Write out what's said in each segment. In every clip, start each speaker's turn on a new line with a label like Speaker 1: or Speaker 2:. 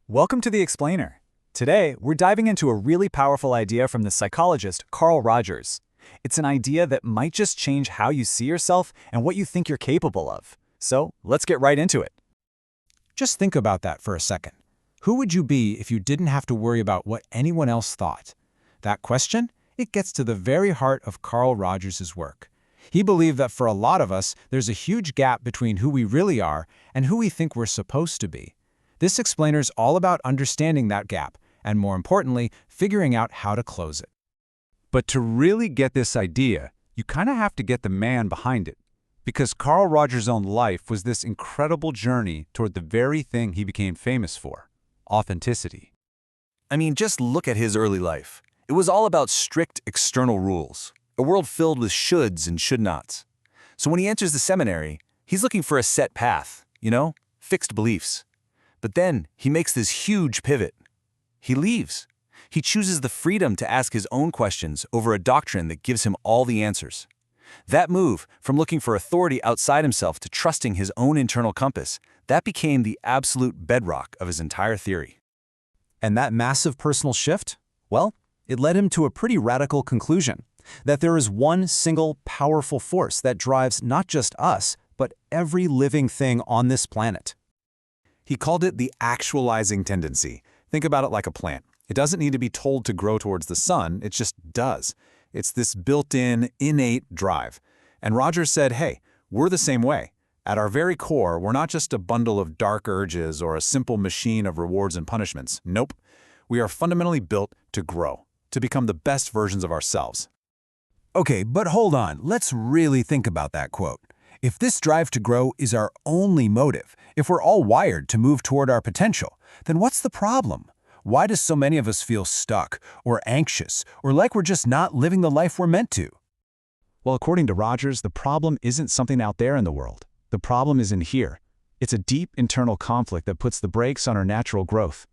Speaker 1: Welcome to The Explainer. Today, we're diving into a really powerful idea from the psychologist Carl Rogers. It's an idea that might just change how you see yourself and what you think you're capable of. So, let's get right into it.
Speaker 2: Just think about that for a second. Who would you be if you didn't have to worry about what anyone else thought? That question? It gets to the very heart of Carl Rogers' work. He believed that for a lot of us, there's a huge gap between who we really are and who we think we're supposed to be. This explainer's all about understanding that gap, and more importantly, figuring out how to close it.
Speaker 3: But to really get this idea, you kind of have to get the man behind it. Because Carl Rogers' own life was this incredible journey toward the very thing he became famous for: authenticity.
Speaker 4: I mean, just look at his early life. It was all about strict external rules, a world filled with shoulds and should-nots. So when he enters the seminary, he's looking for a set path, fixed beliefs. But then he makes this huge pivot. He leaves. He chooses the freedom to ask his own questions over a doctrine that gives him all the answers. That move, from looking for authority outside himself to trusting his own internal compass, that became the absolute bedrock of his entire theory.
Speaker 2: And that massive personal shift? Well, it led him to a pretty radical conclusion, that there is one single powerful force that drives not just us, but every living thing on this planet.
Speaker 3: He called it the actualizing tendency. Think about it like a plant. It doesn't need to be told to grow towards the sun, it just does. It's this built-in, innate drive. And Rogers said, hey, we're the same way. At our very core, we're not just a bundle of dark urges or a simple machine of rewards and punishments. Nope. We are fundamentally built to grow, to become the best versions of ourselves.
Speaker 2: Okay, but hold on. Let's really think about that quote. If this drive to grow is our only motive, if we're all wired to move toward our potential, then what's the problem? Why do so many of us feel stuck or anxious or like we're just not living the life we're meant to?
Speaker 5: Well, according to Rogers, the problem isn't something out there in the world. The problem is in here. It's a deep internal conflict that puts the brakes on our natural growth.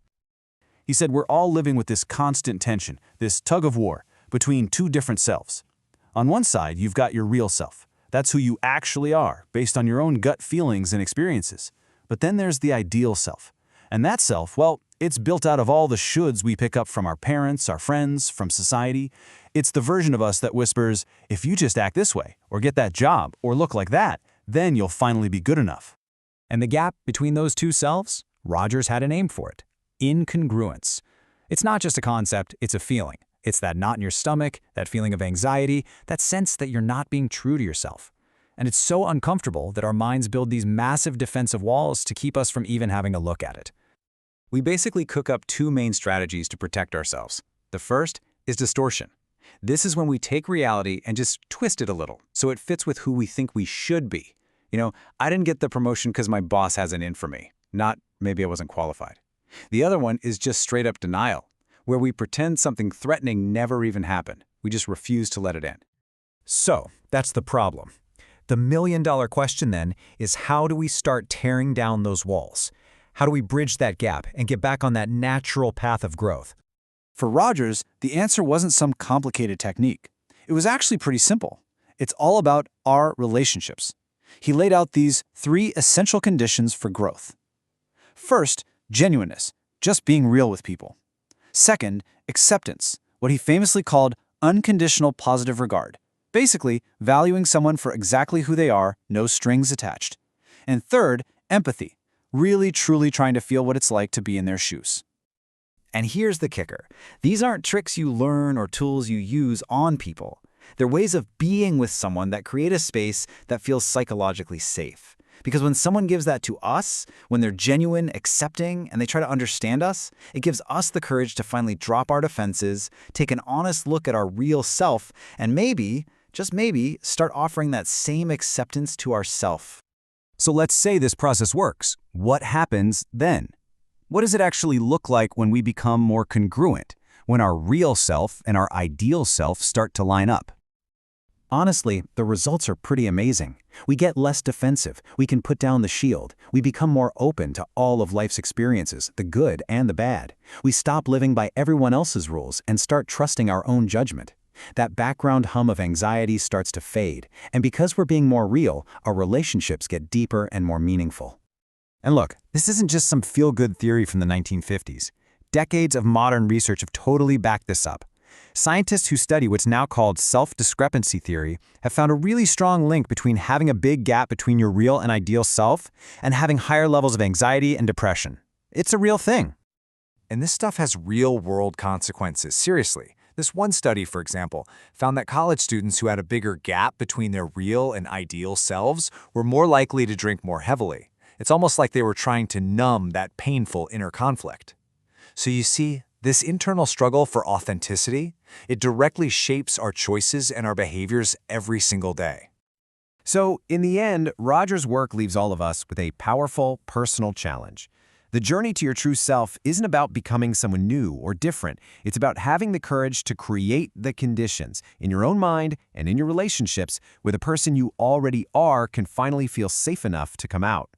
Speaker 4: He said we're all living with this constant tension, this tug of war between two different selves. On one side, you've got your real self. That's who you actually are, based on your own gut feelings and experiences. But then there's the ideal self. And that self, well, it's built out of all the shoulds we pick up from our parents, our friends, from society. It's the version of us that whispers, if you just act this way, or get that job, or look like that, then you'll finally be good enough.
Speaker 1: And the gap between those two selves? Rogers had a name for it: incongruence. It's not just a concept, it's a feeling. It's that knot in your stomach, that feeling of anxiety, that sense that you're not being true to yourself. And it's so uncomfortable that our minds build these massive defensive walls to keep us from even having a look at it. We basically cook up two main strategies to protect ourselves. The first is distortion. This is when we take reality and just twist it a little so it fits with who we think we should be. I didn't get the promotion because my boss has an in for me, not maybe I wasn't qualified. The other one is just straight up denial, where we pretend something threatening never even happened. We just refuse to let it in.
Speaker 2: So, that's the problem. The million-dollar question then is, how do we start tearing down those walls? How do we bridge that gap and get back on that natural path of growth?
Speaker 4: For Rogers, the answer wasn't some complicated technique. It was actually pretty simple. It's all about our relationships. He laid out these three essential conditions for growth. First, genuineness, just being real with people. Second, acceptance, what he famously called unconditional positive regard. Basically, valuing someone for exactly who they are, no strings attached. And third, empathy, really truly trying to feel what it's like to be in their shoes.
Speaker 1: And here's the kicker. These aren't tricks you learn or tools you use on people. They're ways of being with someone that create a space that feels psychologically safe. Because when someone gives that to us, when they're genuine, accepting, and they try to understand us, it gives us the courage to finally drop our defenses, take an honest look at our real self, and maybe, just maybe, start offering that same acceptance to ourself.
Speaker 2: So let's say this process works. What happens then? What does it actually look like when we become more congruent, when our real self and our ideal self start to line up?
Speaker 1: Honestly, the results are pretty amazing. We get less defensive, we can put down the shield, we become more open to all of life's experiences, the good and the bad. We stop living by everyone else's rules and start trusting our own judgment. That background hum of anxiety starts to fade, and because we're being more real, our relationships get deeper and more meaningful.
Speaker 2: And look, this isn't just some feel-good theory from the 1950s. Decades of modern research have totally backed this up. Scientists who study what's now called self-discrepancy theory have found a really strong link between having a big gap between your real and ideal self and having higher levels of anxiety and depression. It's a real thing.
Speaker 3: And this stuff has real-world consequences, seriously. This one study, for example, found that college students who had a bigger gap between their real and ideal selves were more likely to drink more heavily. It's almost like they were trying to numb that painful inner conflict. So you see, this internal struggle for authenticity, it directly shapes our choices and our behaviors every single day.
Speaker 2: So, in the end, Roger's work leaves all of us with a powerful, personal challenge. The journey to your true self isn't about becoming someone new or different. It's about having the courage to create the conditions in your own mind and in your relationships where the person you already are can finally feel safe enough to come out.